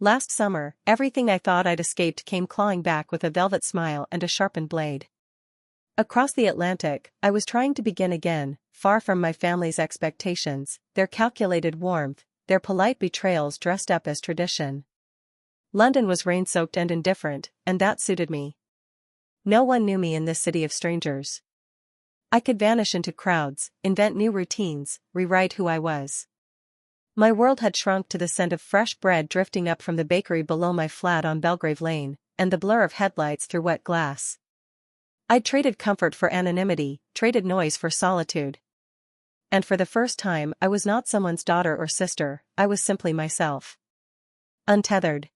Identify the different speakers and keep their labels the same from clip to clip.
Speaker 1: Last summer, everything I thought I'd escaped came clawing back with a velvet smile and a sharpened blade. Across the Atlantic, I was trying to begin again, far from my family's expectations, their calculated warmth, their polite betrayals dressed up as tradition. London was rain-soaked and indifferent, and that suited me. No one knew me in this city of strangers. I could vanish into crowds, invent new routines, rewrite who I was. My world had shrunk to the scent of fresh bread drifting up from the bakery below my flat on Belgrave Lane, and the blur of headlights through wet glass. I'd traded comfort for anonymity, traded noise for solitude. And for the first time I was not someone's daughter or sister, I was simply myself. Untethered.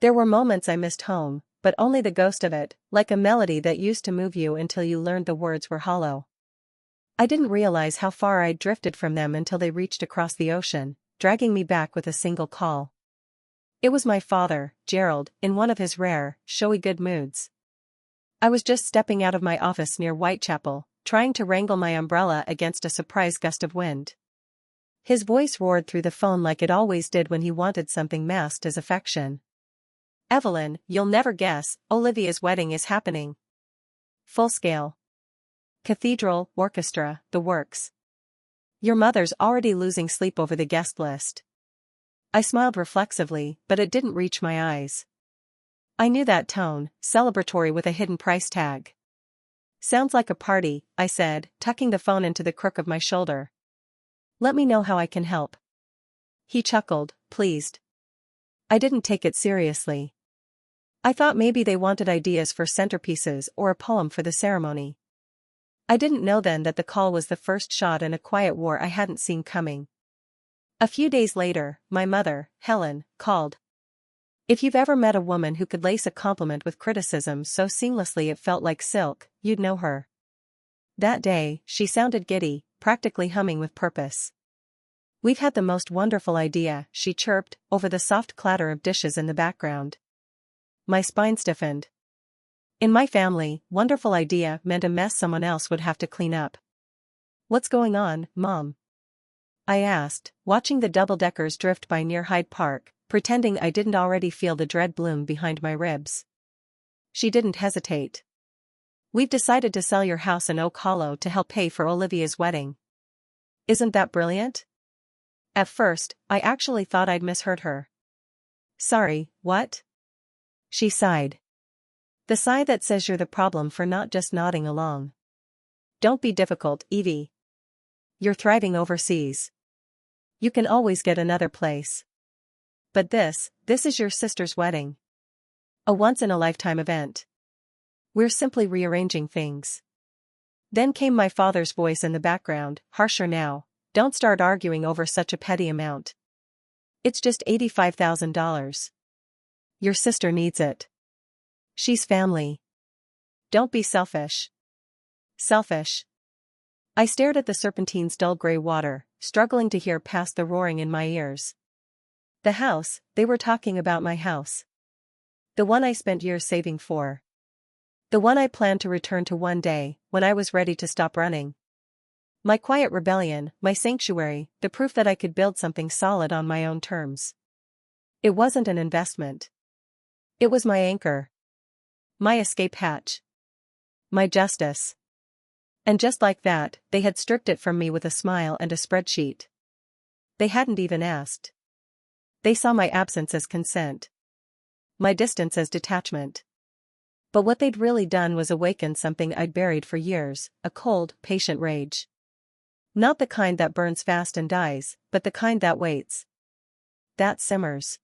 Speaker 1: There were moments I missed home, but only the ghost of it, like a melody that used to move you until you learned the words were hollow. I didn't realize how far I'd drifted from them until they reached across the ocean, dragging me back with a single call. It was my father, Gerald, in one of his rare, showy good moods. I was just stepping out of my office near Whitechapel, trying to wrangle my umbrella against a surprise gust of wind. His voice roared through the phone like it always did when he wanted something masked as affection. "Evelyn, you'll never guess, Olivia's wedding is happening. Full scale. Cathedral, orchestra, the works. Your mother's already losing sleep over the guest list." I smiled reflexively, but it didn't reach my eyes. I knew that tone, celebratory with a hidden price tag. "Sounds like a party," I said, tucking the phone into the crook of my shoulder. "Let me know how I can help." He chuckled, pleased. I didn't take it seriously. I thought maybe they wanted ideas for centerpieces or a poem for the ceremony. I didn't know then that the call was the first shot in a quiet war I hadn't seen coming. A few days later, my mother, Helen, called. If you've ever met a woman who could lace a compliment with criticism so seamlessly it felt like silk, you'd know her. That day, she sounded giddy, practically humming with purpose. "We've had the most wonderful idea," she chirped, over the soft clatter of dishes in the background. My spine stiffened. In my family, wonderful idea meant a mess someone else would have to clean up. "What's going on, Mom?" I asked, watching the double-deckers drift by near Hyde Park, pretending I didn't already feel the dread bloom behind my ribs. She didn't hesitate. "We've decided to sell your house in Oak Hollow to help pay for Olivia's wedding." Isn't that brilliant? At first, I actually thought I'd misheard her. "Sorry, what?" She sighed. The sigh that says you're the problem for not just nodding along. "Don't be difficult, Evie. You're thriving overseas. You can always get another place. But this is your sister's wedding. A once-in-a-lifetime event. We're simply rearranging things." Then came my father's voice in the background, harsher now. "Don't start arguing over such a petty amount. It's just $85,000. Your sister needs it. She's family. Don't be selfish." Selfish. I stared at the serpentine's dull gray water, struggling to hear past the roaring in my ears. The house, they were talking about my house. The one I spent years saving for. The one I planned to return to one day, when I was ready to stop running. My quiet rebellion, my sanctuary, the proof that I could build something solid on my own terms. It wasn't an investment. It was my anchor. My escape hatch. My justice. And just like that, they had stripped it from me with a smile and a spreadsheet. They hadn't even asked. They saw my absence as consent. My distance as detachment. But what they'd really done was awaken something I'd buried for years, a cold, patient rage. Not the kind that burns fast and dies, but the kind that waits. That simmers.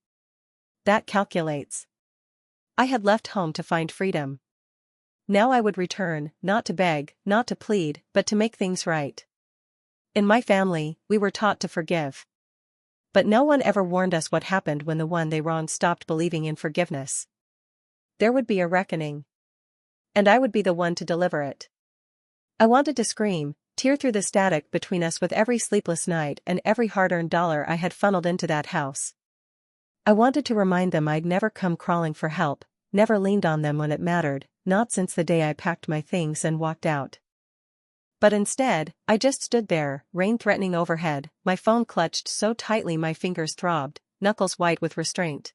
Speaker 1: That calculates. I had left home to find freedom. Now I would return, not to beg, not to plead, but to make things right. In my family, we were taught to forgive. But no one ever warned us what happened when the one they wronged stopped believing in forgiveness. There would be a reckoning. And I would be the one to deliver it. I wanted to scream, tear through the static between us with every sleepless night and every hard-earned dollar I had funneled into that house. I wanted to remind them I'd never come crawling for help, never leaned on them when it mattered, not since the day I packed my things and walked out. But instead, I just stood there, rain threatening overhead, my phone clutched so tightly my fingers throbbed, knuckles white with restraint.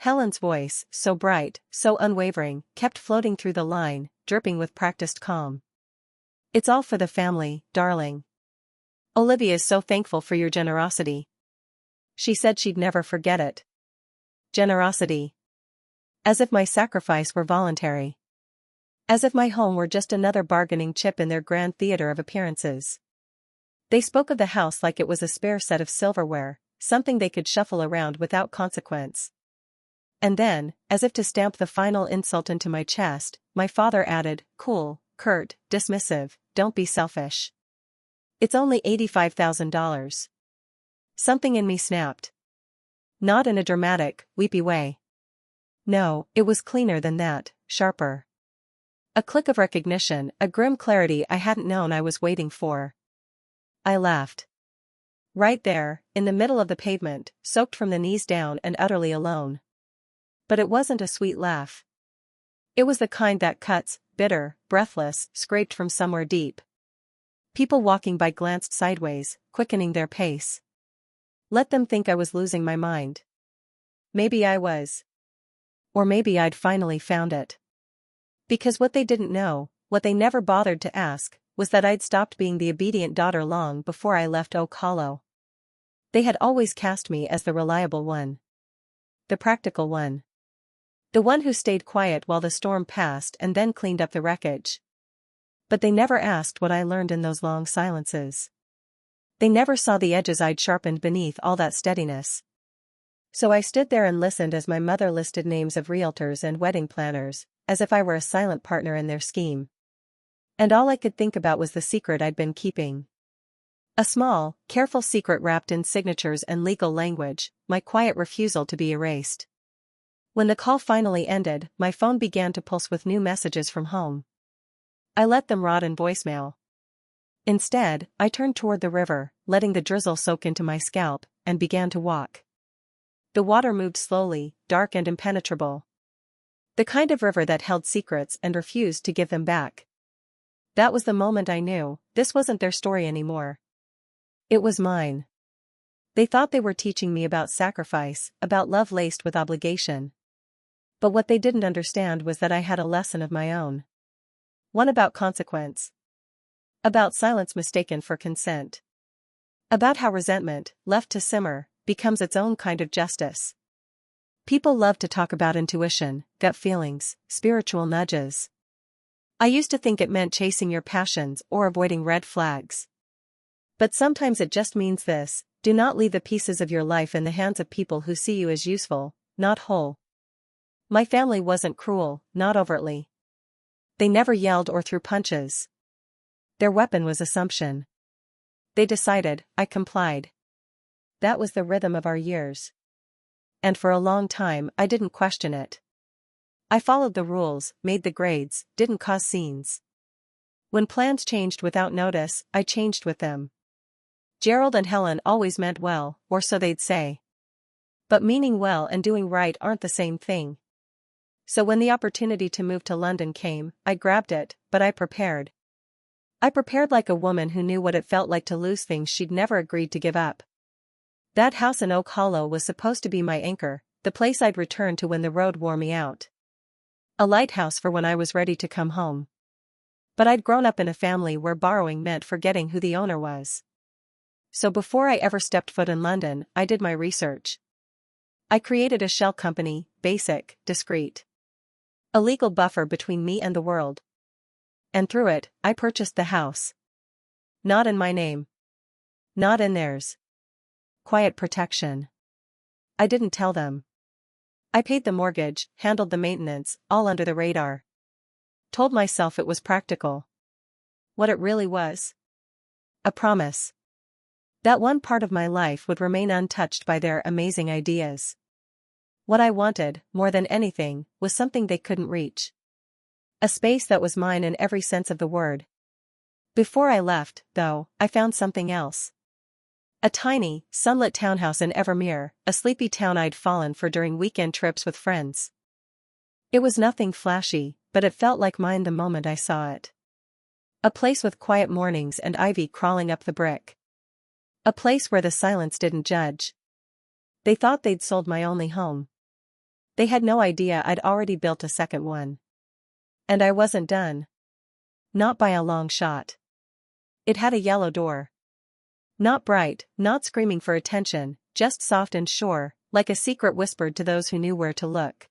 Speaker 1: Helen's voice, so bright, so unwavering, kept floating through the line, dripping with practiced calm. "It's all for the family, darling. Olivia's so thankful for your generosity. She said she'd never forget it." Generosity. As if my sacrifice were voluntary. As if my home were just another bargaining chip in their grand theater of appearances. They spoke of the house like it was a spare set of silverware, something they could shuffle around without consequence. And then, as if to stamp the final insult into my chest, my father added, cool, curt, dismissive, "Don't be selfish. It's only $85,000. Something in me snapped. Not in a dramatic, weepy way. No, it was cleaner than that, sharper. A click of recognition, a grim clarity I hadn't known I was waiting for. I laughed. Right there, in the middle of the pavement, soaked from the knees down and utterly alone. But it wasn't a sweet laugh. It was the kind that cuts, bitter, breathless, scraped from somewhere deep. People walking by glanced sideways, quickening their pace. Let them think I was losing my mind. Maybe I was. Or maybe I'd finally found it. Because what they didn't know, what they never bothered to ask, was that I'd stopped being the obedient daughter long before I left Oak Hollow. They had always cast me as the reliable one. The practical one. The one who stayed quiet while the storm passed and then cleaned up the wreckage. But they never asked what I learned in those long silences. They never saw the edges I'd sharpened beneath all that steadiness. So I stood there and listened as my mother listed names of realtors and wedding planners, as if I were a silent partner in their scheme. And all I could think about was the secret I'd been keeping. A small, careful secret wrapped in signatures and legal language, my quiet refusal to be erased. When the call finally ended, my phone began to pulse with new messages from home. I let them rot in voicemail. Instead, I turned toward the river, letting the drizzle soak into my scalp, and began to walk. The water moved slowly, dark and impenetrable. The kind of river that held secrets and refused to give them back. That was the moment I knew, this wasn't their story anymore. It was mine. They thought they were teaching me about sacrifice, about love laced with obligation. But what they didn't understand was that I had a lesson of my own. One about consequence. About silence mistaken for consent. About how resentment, left to simmer, becomes its own kind of justice. People love to talk about intuition, gut feelings, spiritual nudges. I used to think it meant chasing your passions or avoiding red flags. But sometimes it just means this: do not leave the pieces of your life in the hands of people who see you as useful, not whole. My family wasn't cruel, not overtly. They never yelled or threw punches. Their weapon was assumption. They decided, I complied. That was the rhythm of our years. And for a long time I didn't question it. I followed the rules, made the grades, didn't cause scenes. When plans changed without notice, I changed with them. Gerald and Helen always meant well, or so they'd say. But meaning well and doing right aren't the same thing. So when the opportunity to move to London came, I grabbed it, but I prepared. I prepared like a woman who knew what it felt like to lose things she'd never agreed to give up. That house in Oak Hollow was supposed to be my anchor, the place I'd return to when the road wore me out. A lighthouse for when I was ready to come home. But I'd grown up in a family where borrowing meant forgetting who the owner was. So before I ever stepped foot in London, I did my research. I created a shell company, basic, discreet. A legal buffer between me and the world. And through it, I purchased the house. Not in my name. Not in theirs. Quiet protection. I didn't tell them. I paid the mortgage, handled the maintenance, all under the radar. Told myself it was practical. What it really was? A promise. That one part of my life would remain untouched by their amazing ideas. What I wanted, more than anything, was something they couldn't reach. A space that was mine in every sense of the word. Before I left, though, I found something else. A tiny, sunlit townhouse in Evermere, a sleepy town I'd fallen for during weekend trips with friends. It was nothing flashy, but it felt like mine the moment I saw it. A place with quiet mornings and ivy crawling up the brick. A place where the silence didn't judge. They thought they'd sold my only home. They had no idea I'd already built a second one. And I wasn't done. Not by a long shot. It had a yellow door. Not bright, not screaming for attention, just soft and sure, like a secret whispered to those who knew where to look.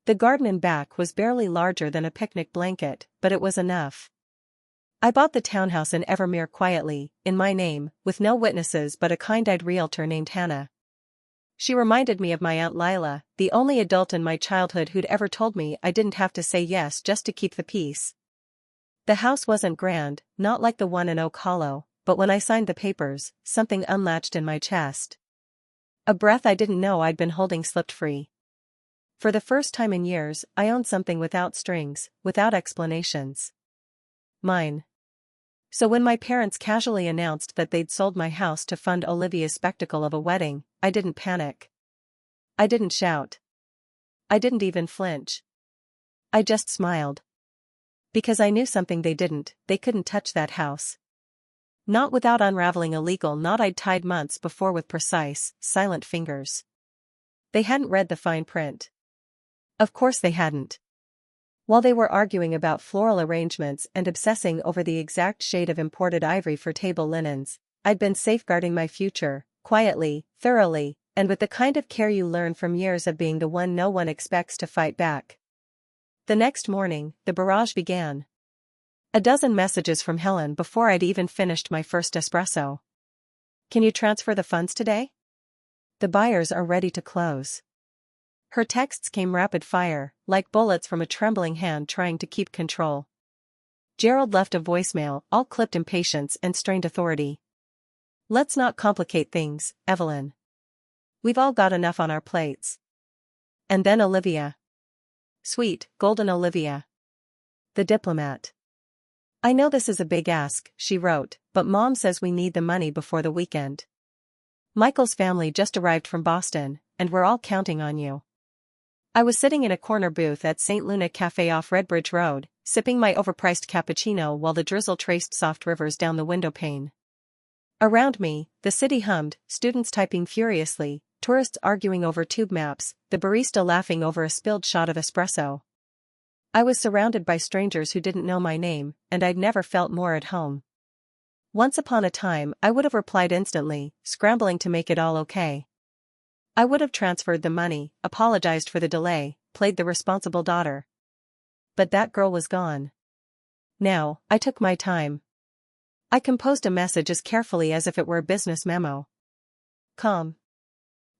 Speaker 1: The garden in back was barely larger than a picnic blanket, but it was enough. I bought the townhouse in Evermere quietly, in my name, with no witnesses but a kind-eyed realtor named Hannah. She reminded me of my Aunt Lila, the only adult in my childhood who'd ever told me I didn't have to say yes just to keep the peace. The house wasn't grand, not like the one in Oak Hollow, but when I signed the papers, something unlatched in my chest. A breath I didn't know I'd been holding slipped free. For the first time in years, I owned something without strings, without explanations. Mine. So when my parents casually announced that they'd sold my house to fund Olivia's spectacle of a wedding, I didn't panic. I didn't shout. I didn't even flinch. I just smiled. Because I knew something they couldn't touch that house. Not without unraveling a legal knot I'd tied months before with precise, silent fingers. They hadn't read the fine print. Of course they hadn't. While they were arguing about floral arrangements and obsessing over the exact shade of imported ivory for table linens, I'd been safeguarding my future, quietly, thoroughly, and with the kind of care you learn from years of being the one no one expects to fight back. The next morning, the barrage began. A dozen messages from Helen before I'd even finished my first espresso. Can you transfer the funds today? The buyers are ready to close. Her texts came rapid fire, like bullets from a trembling hand trying to keep control. Gerald left a voicemail, all clipped impatience and strained authority. Let's not complicate things, Evelyn. We've all got enough on our plates. And then Olivia. Sweet, golden Olivia. The diplomat. I know this is a big ask, she wrote, but Mom says we need the money before the weekend. Michael's family just arrived from Boston, and we're all counting on you. I was sitting in a corner booth at St. Luna Cafe off Redbridge Road, sipping my overpriced cappuccino while the drizzle traced soft rivers down the window pane. Around me, the city hummed, students typing furiously, tourists arguing over tube maps, the barista laughing over a spilled shot of espresso. I was surrounded by strangers who didn't know my name, and I'd never felt more at home. Once upon a time, I would have replied instantly, scrambling to make it all okay. I would have transferred the money, apologized for the delay, played the responsible daughter. But that girl was gone. Now, I took my time. I composed a message as carefully as if it were a business memo. Calm.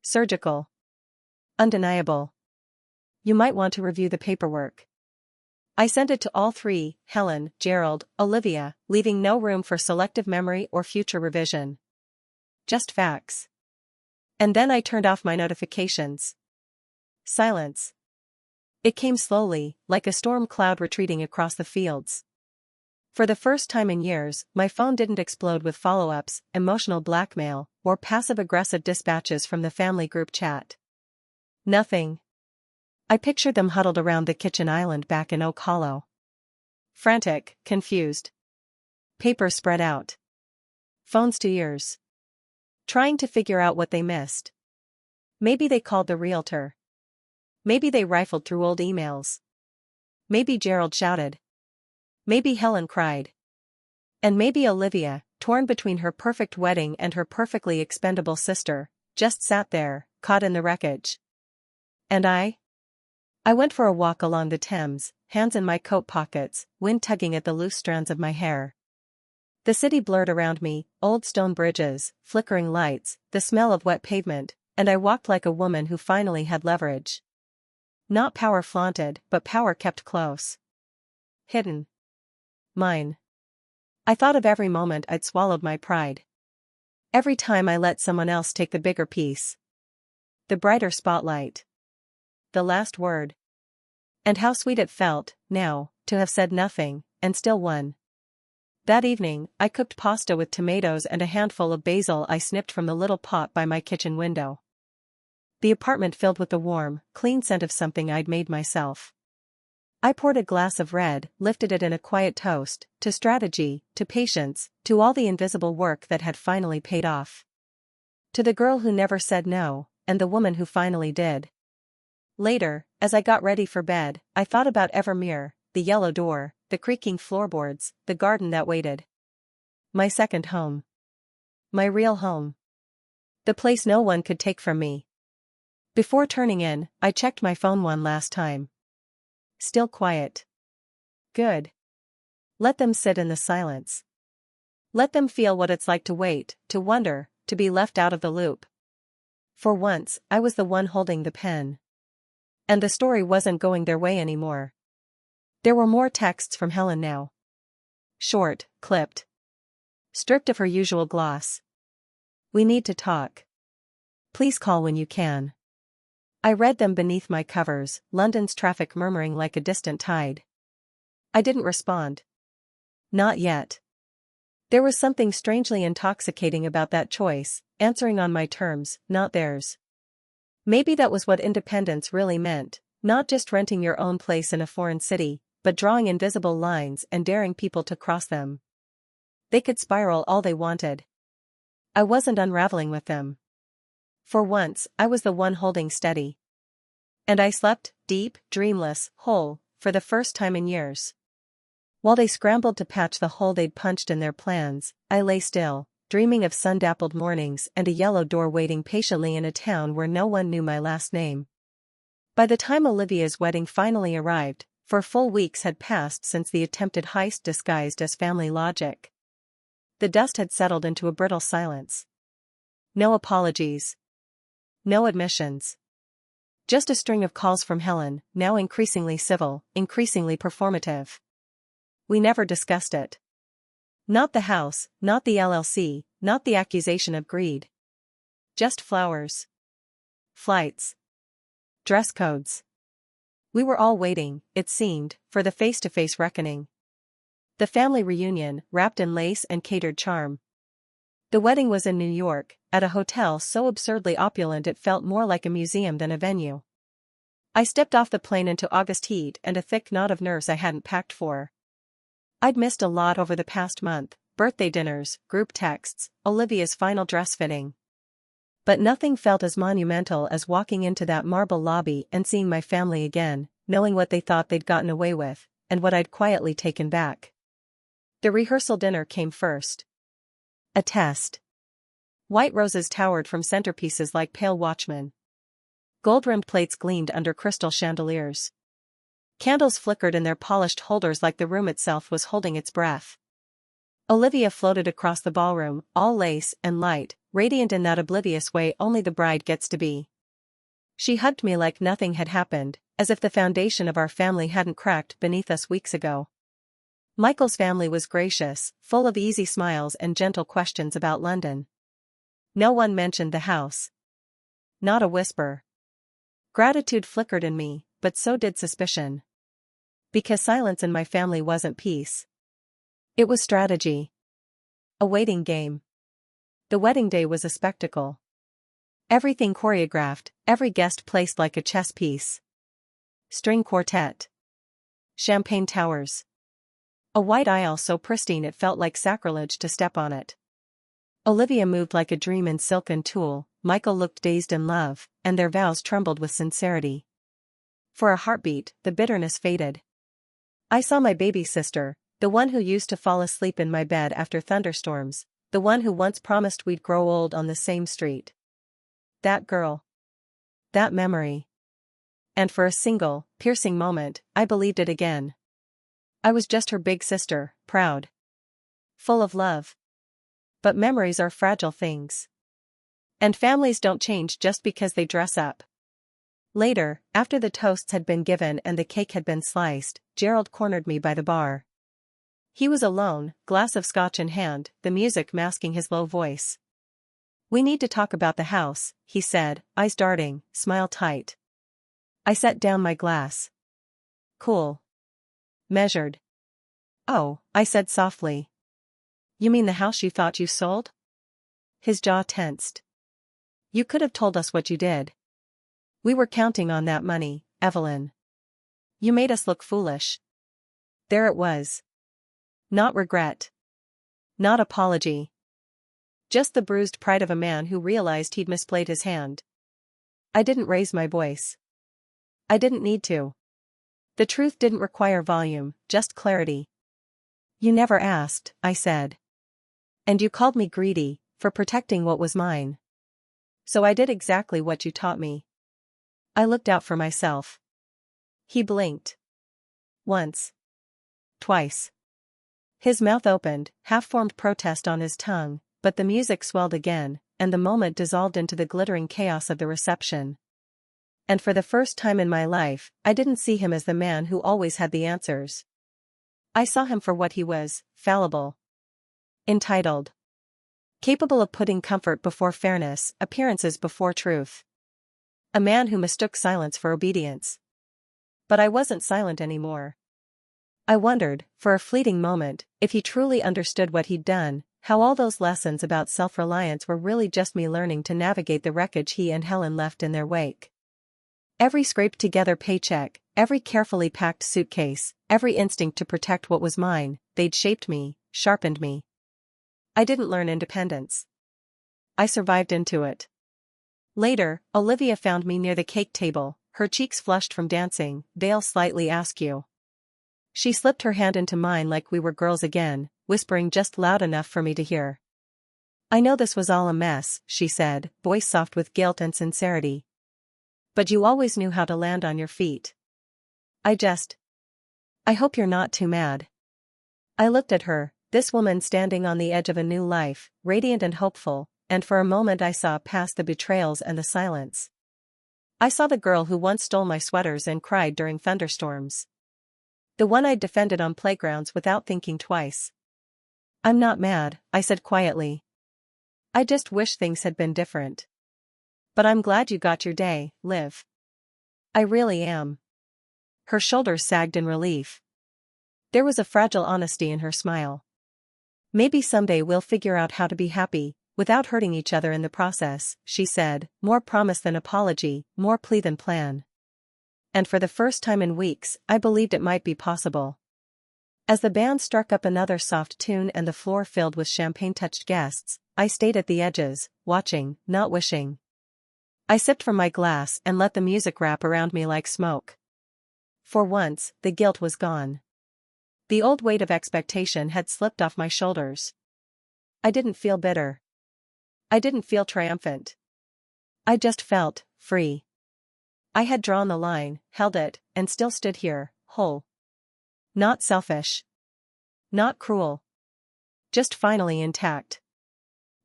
Speaker 1: Surgical. Undeniable. You might want to review the paperwork. I sent it to all three, Helen, Gerald, Olivia, leaving no room for selective memory or future revision. Just facts. And then I turned off my notifications. Silence. It came slowly, like a storm cloud retreating across the fields. For the first time in years, my phone didn't explode with follow-ups, emotional blackmail, or passive-aggressive dispatches from the family group chat. Nothing. I pictured them huddled around the kitchen island back in Oak Hollow. Frantic, confused. Papers spread out. Phones to ears. Trying to figure out what they missed. Maybe they called the realtor. Maybe they rifled through old emails. Maybe Gerald shouted. Maybe Helen cried. And maybe Olivia, torn between her perfect wedding and her perfectly expendable sister, just sat there, caught in the wreckage. And I went for a walk along the Thames, hands in my coat pockets, wind tugging at the loose strands of my hair. The city blurred around me, old stone bridges, flickering lights, the smell of wet pavement, and I walked like a woman who finally had leverage. Not power flaunted, but power kept close. Hidden. Mine. I thought of every moment I'd swallowed my pride. Every time I let someone else take the bigger piece. The brighter spotlight. The last word. And how sweet it felt, now, to have said nothing, and still won. That evening, I cooked pasta with tomatoes and a handful of basil I snipped from the little pot by my kitchen window. The apartment filled with the warm, clean scent of something I'd made myself. I poured a glass of red, lifted it in a quiet toast, to strategy, to patience, to all the invisible work that had finally paid off. To the girl who never said no, and the woman who finally did. Later, as I got ready for bed, I thought about Evermere, the yellow door, the creaking floorboards, the garden that waited. My second home. My real home. The place no one could take from me. Before turning in, I checked my phone one last time. Still quiet. Good. Let them sit in the silence. Let them feel what it's like to wait, to wonder, to be left out of the loop. For once, I was the one holding the pen. And the story wasn't going their way anymore. There were more texts from Helen now. Short, clipped. Stripped of her usual gloss. We need to talk. Please call when you can. I read them beneath my covers, London's traffic murmuring like a distant tide. I didn't respond. Not yet. There was something strangely intoxicating about that choice, answering on my terms, not theirs. Maybe that was what independence really meant, not just renting your own place in a foreign city, but drawing invisible lines and daring people to cross them. They could spiral all they wanted. I wasn't unraveling with them. For once, I was the one holding steady. And I slept, deep, dreamless, whole, for the first time in years. While they scrambled to patch the hole they'd punched in their plans, I lay still, dreaming of sun-dappled mornings and a yellow door waiting patiently in a town where no one knew my last name. By the time Olivia's wedding finally arrived, 4 full weeks had passed since the attempted heist disguised as family logic. The dust had settled into a brittle silence. No apologies. No admissions. Just a string of calls from Helen, now increasingly civil, increasingly performative. We never discussed it. Not the house, not the LLC, not the accusation of greed. Just flowers. Flights. Dress codes. We were all waiting, it seemed, for the face-to-face reckoning. The family reunion, wrapped in lace and catered charm. The wedding was in New York, at a hotel so absurdly opulent it felt more like a museum than a venue. I stepped off the plane into August heat and a thick knot of nerves I hadn't packed for. I'd missed a lot over the past month, birthday dinners, group texts, Olivia's final dress fitting. But nothing felt as monumental as walking into that marble lobby and seeing my family again, knowing what they thought they'd gotten away with, and what I'd quietly taken back. The rehearsal dinner came first. A test. White roses towered from centerpieces like pale watchmen. Gold-rimmed plates gleamed under crystal chandeliers. Candles flickered in their polished holders like the room itself was holding its breath. Olivia floated across the ballroom, all lace and light, radiant in that oblivious way only the bride gets to be. She hugged me like nothing had happened, as if the foundation of our family hadn't cracked beneath us weeks ago. Michael's family was gracious, full of easy smiles and gentle questions about London. No one mentioned the house. Not a whisper. Gratitude flickered in me, but so did suspicion. Because silence in my family wasn't peace. It was strategy. A waiting game. The wedding day was a spectacle. Everything choreographed, every guest placed like a chess piece. String quartet. Champagne towers. A white aisle so pristine it felt like sacrilege to step on it. Olivia moved like a dream in silk and tulle, Michael looked dazed in love, and their vows trembled with sincerity. For a heartbeat, the bitterness faded. I saw my baby sister, the one who used to fall asleep in my bed after thunderstorms, the one who once promised we'd grow old on the same street. That girl. That memory. And for a single, piercing moment, I believed it again. I was just her big sister, proud. Full of love. But memories are fragile things. And families don't change just because they dress up. Later, after the toasts had been given and the cake had been sliced, Gerald cornered me by the bar. He was alone, glass of scotch in hand, the music masking his low voice. "We need to talk about the house," he said, eyes darting, smile tight. I set down my glass. Cool. Measured. "Oh," I said softly. "You mean the house you thought you sold?" His jaw tensed. "You could have told us what you did. We were counting on that money, Evelyn. You made us look foolish." There it was. Not regret. Not apology. Just the bruised pride of a man who realized he'd misplayed his hand. I didn't raise my voice. I didn't need to. The truth didn't require volume, just clarity. You never asked, I said. And you called me greedy, for protecting what was mine. So I did exactly what you taught me. I looked out for myself. He blinked. Once. Twice. His mouth opened, half-formed protest on his tongue, but the music swelled again, and the moment dissolved into the glittering chaos of the reception. And for the first time in my life, I didn't see him as the man who always had the answers. I saw him for what he was, fallible. Entitled. Capable of putting comfort before fairness, appearances before truth. A man who mistook silence for obedience. But I wasn't silent anymore. I wondered, for a fleeting moment, if he truly understood what he'd done, how all those lessons about self-reliance were really just me learning to navigate the wreckage he and Helen left in their wake. Every scraped-together paycheck, every carefully packed suitcase, every instinct to protect what was mine, they'd shaped me, sharpened me. I didn't learn independence. I survived into it. Later, Olivia found me near the cake table, her cheeks flushed from dancing, veil slightly askew. She slipped her hand into mine like we were girls again, whispering just loud enough for me to hear. I know this was all a mess, she said, voice soft with guilt and sincerity. But you always knew how to land on your feet. I hope you're not too mad. I looked at her, this woman standing on the edge of a new life, radiant and hopeful, and for a moment I saw past the betrayals and the silence. I saw the girl who once stole my sweaters and cried during thunderstorms. The one I'd defended on playgrounds without thinking twice. I'm not mad, I said quietly. I just wish things had been different. But I'm glad you got your day, Liv. I really am. Her shoulders sagged in relief. There was a fragile honesty in her smile. Maybe someday we'll figure out how to be happy, without hurting each other in the process, she said, more promise than apology, more plea than plan. And for the first time in weeks, I believed it might be possible. As the band struck up another soft tune and the floor filled with champagne-touched guests, I stayed at the edges, watching, not wishing. I sipped from my glass and let the music wrap around me like smoke. For once, the guilt was gone. The old weight of expectation had slipped off my shoulders. I didn't feel bitter. I didn't feel triumphant. I just felt free. I had drawn the line, held it, and still stood here, whole. Not selfish. Not cruel. Just finally intact.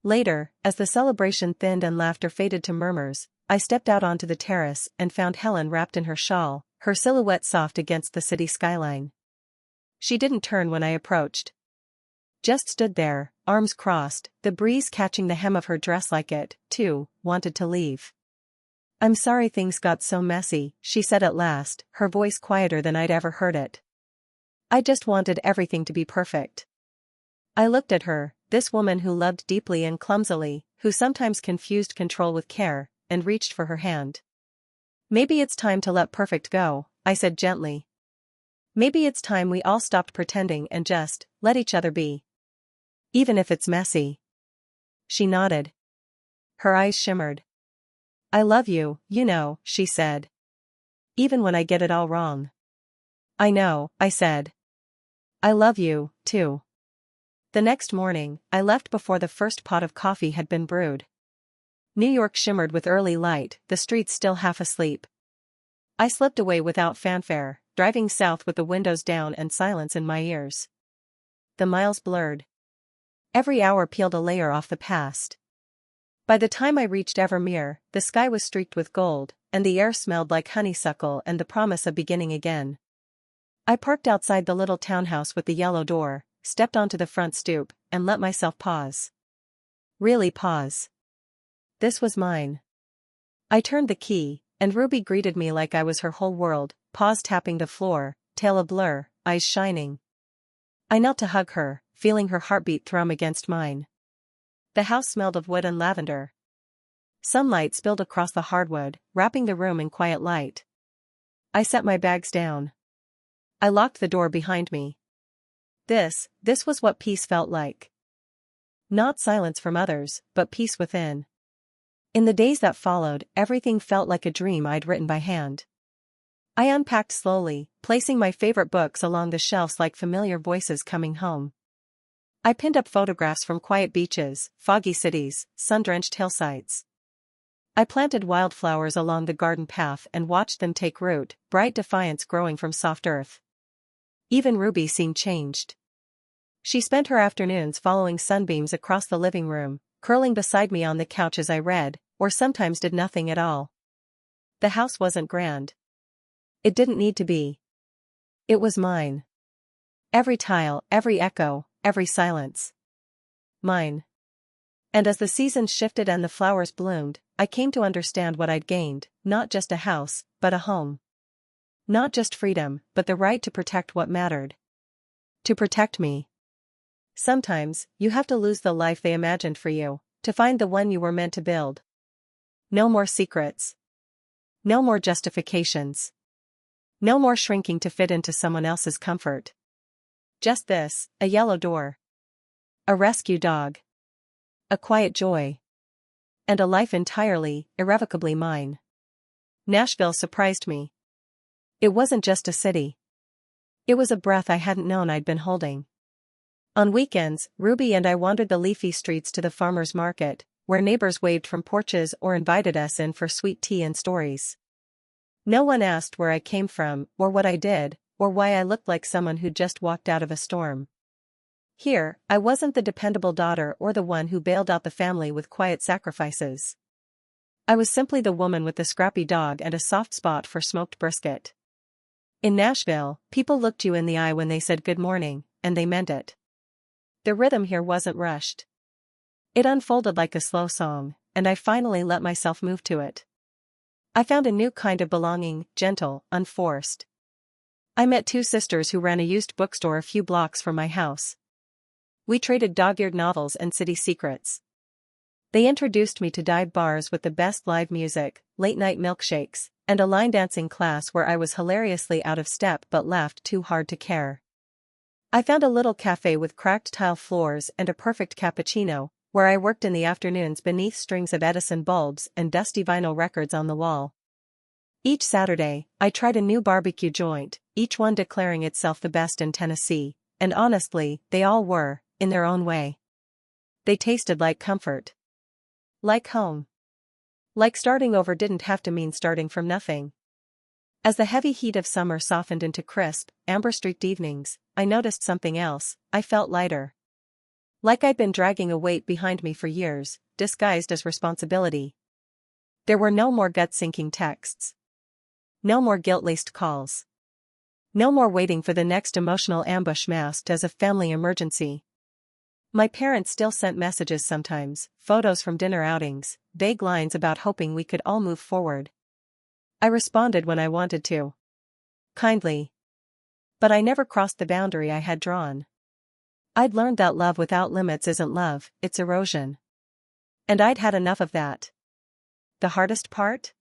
Speaker 1: Later, as the celebration thinned and laughter faded to murmurs, I stepped out onto the terrace and found Helen wrapped in her shawl, her silhouette soft against the city skyline. She didn't turn when I approached. Just stood there, arms crossed, the breeze catching the hem of her dress like it, too, wanted to leave. I'm sorry things got so messy, she said at last, her voice quieter than I'd ever heard it. I just wanted everything to be perfect. I looked at her, this woman who loved deeply and clumsily, who sometimes confused control with care, and reached for her hand. Maybe it's time to let perfect go, I said gently. Maybe it's time we all stopped pretending and just let each other be. Even if it's messy. She nodded. Her eyes shimmered. I love you, you know, she said. Even when I get it all wrong. I know, I said. I love you, too. The next morning, I left before the first pot of coffee had been brewed. New York shimmered with early light, the streets still half asleep. I slipped away without fanfare, driving south with the windows down and silence in my ears. The miles blurred. Every hour peeled a layer off the past. By the time I reached Evermere, the sky was streaked with gold, and the air smelled like honeysuckle and the promise of beginning again. I parked outside the little townhouse with the yellow door, stepped onto the front stoop, and let myself pause. Really pause. This was mine. I turned the key, and Ruby greeted me like I was her whole world, paws tapping the floor, tail ablur, eyes shining. I knelt to hug her, feeling her heartbeat thrum against mine. The house smelled of wood and lavender. Sunlight spilled across the hardwood, wrapping the room in quiet light. I set my bags down. I locked the door behind me. This was what peace felt like. Not silence from others, but peace within. In the days that followed, everything felt like a dream I'd written by hand. I unpacked slowly, placing my favorite books along the shelves like familiar voices coming home. I pinned up photographs from quiet beaches, foggy cities, sun-drenched hillsides. I planted wildflowers along the garden path and watched them take root, bright defiance growing from soft earth. Even Ruby seemed changed. She spent her afternoons following sunbeams across the living room, curling beside me on the couch as I read, or sometimes did nothing at all. The house wasn't grand. It didn't need to be. It was mine. Every tile, every echo, every silence. Mine. And as the seasons shifted and the flowers bloomed, I came to understand what I'd gained, not just a house, but a home. Not just freedom, but the right to protect what mattered. To protect me. Sometimes, you have to lose the life they imagined for you, to find the one you were meant to build. No more secrets. No more justifications. No more shrinking to fit into someone else's comfort. Just this, a yellow door. A rescue dog. A quiet joy. And a life entirely, irrevocably mine. Nashville surprised me. It wasn't just a city. It was a breath I hadn't known I'd been holding. On weekends, Ruby and I wandered the leafy streets to the farmer's market, where neighbors waved from porches or invited us in for sweet tea and stories. No one asked where I came from, or what I did, or why I looked like someone who'd just walked out of a storm. Here, I wasn't the dependable daughter or the one who bailed out the family with quiet sacrifices. I was simply the woman with the scrappy dog and a soft spot for smoked brisket. In Nashville, people looked you in the eye when they said good morning, and they meant it. The rhythm here wasn't rushed. It unfolded like a slow song, and I finally let myself move to it. I found a new kind of belonging, gentle, unforced. I met two sisters who ran a used bookstore a few blocks from my house. We traded dog-eared novels and city secrets. They introduced me to dive bars with the best live music, late-night milkshakes, and a line dancing class where I was hilariously out of step but laughed too hard to care. I found a little cafe with cracked tile floors and a perfect cappuccino, where I worked in the afternoons beneath strings of Edison bulbs and dusty vinyl records on the wall. Each Saturday, I tried a new barbecue joint, each one declaring itself the best in Tennessee, and honestly, they all were, in their own way. They tasted like comfort. Like home. Like starting over didn't have to mean starting from nothing. As the heavy heat of summer softened into crisp, amber-streaked evenings, I noticed something else. I felt lighter. Like I'd been dragging a weight behind me for years, disguised as responsibility. There were no more gut-sinking texts. No more guilt-laced calls. No more waiting for the next emotional ambush masked as a family emergency. My parents still sent messages sometimes, photos from dinner outings, vague lines about hoping we could all move forward. I responded when I wanted to. Kindly. But I never crossed the boundary I had drawn. I'd learned that love without limits isn't love, it's erosion. And I'd had enough of that. The hardest part?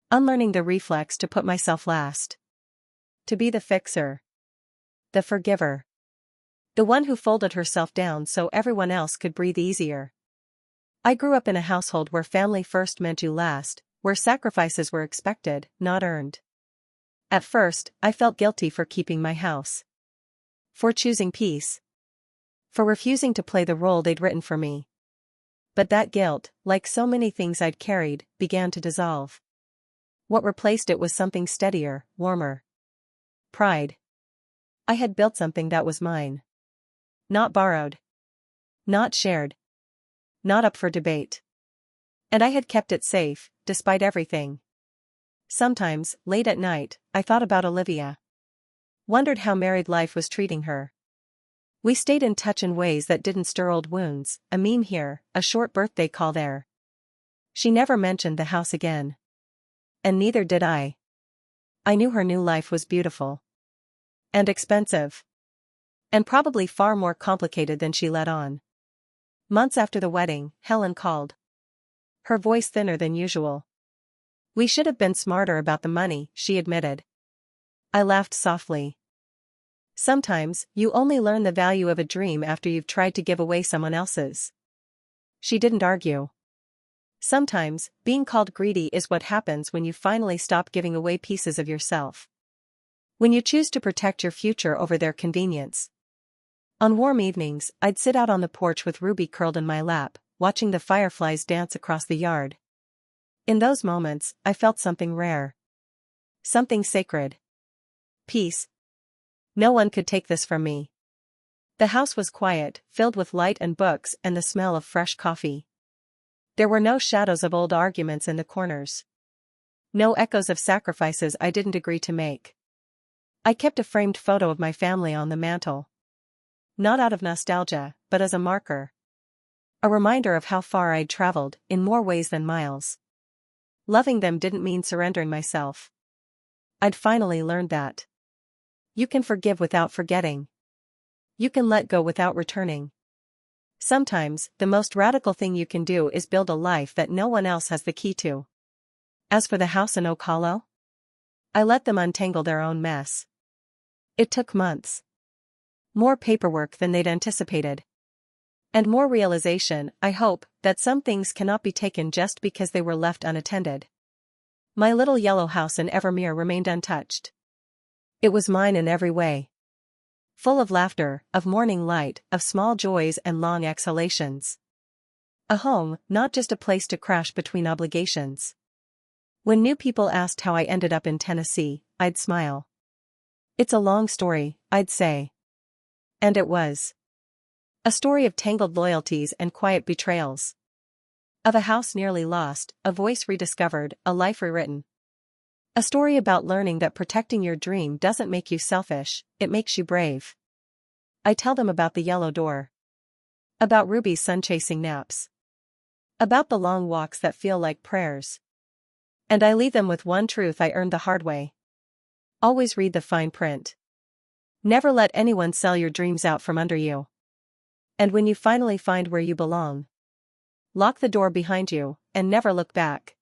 Speaker 1: Unlearning the reflex to put myself last. To be the fixer. The forgiver. The one who folded herself down so everyone else could breathe easier. I grew up in a household where family first meant you last, where sacrifices were expected, not earned. At first, I felt guilty for keeping my house. For choosing peace. For refusing to play the role they'd written for me. But that guilt, like so many things I'd carried, began to dissolve. What replaced it was something steadier, warmer. Pride. I had built something that was mine. Not borrowed. Not shared. Not up for debate. And I had kept it safe, despite everything. Sometimes, late at night, I thought about Olivia. Wondered how married life was treating her. We stayed in touch in ways that didn't stir old wounds, a meme here, a short birthday call there. She never mentioned the house again. And neither did I. I knew her new life was beautiful. And expensive. And probably far more complicated than she let on. Months after the wedding, Helen called. Her voice thinner than usual. We should have been smarter about the money, she admitted. I laughed softly. Sometimes, you only learn the value of a dream after you've tried to give away someone else's. She didn't argue. Sometimes, being called greedy is what happens when you finally stop giving away pieces of yourself. When you choose to protect your future over their convenience. On warm evenings, I'd sit out on the porch with Ruby curled in my lap, watching the fireflies dance across the yard. In those moments, I felt something rare. Something sacred. Peace. No one could take this from me. The house was quiet, filled with light and books and the smell of fresh coffee. There were no shadows of old arguments in the corners. No echoes of sacrifices I didn't agree to make. I kept a framed photo of my family on the mantel. Not out of nostalgia, but as a marker. A reminder of how far I'd traveled, in more ways than miles. Loving them didn't mean surrendering myself. I'd finally learned that. You can forgive without forgetting. You can let go without returning. Sometimes, the most radical thing you can do is build a life that no one else has the key to. As for the house in Oak Hollow, I let them untangle their own mess. It took months. More paperwork than they'd anticipated. And more realization, I hope, that some things cannot be taken just because they were left unattended. My little yellow house in Evermere remained untouched. It was mine in every way. Full of laughter, of morning light, of small joys and long exhalations. A home, not just a place to crash between obligations. When new people asked how I ended up in Tennessee, I'd smile. It's a long story, I'd say. And it was. A story of tangled loyalties and quiet betrayals. Of a house nearly lost, a voice rediscovered, a life rewritten. A story about learning that protecting your dream doesn't make you selfish, it makes you brave. I tell them about the yellow door. About Ruby's sun-chasing naps. About the long walks that feel like prayers. And I leave them with one truth I earned the hard way. Always read the fine print. Never let anyone sell your dreams out from under you. And when you finally find where you belong, lock the door behind you, and never look back.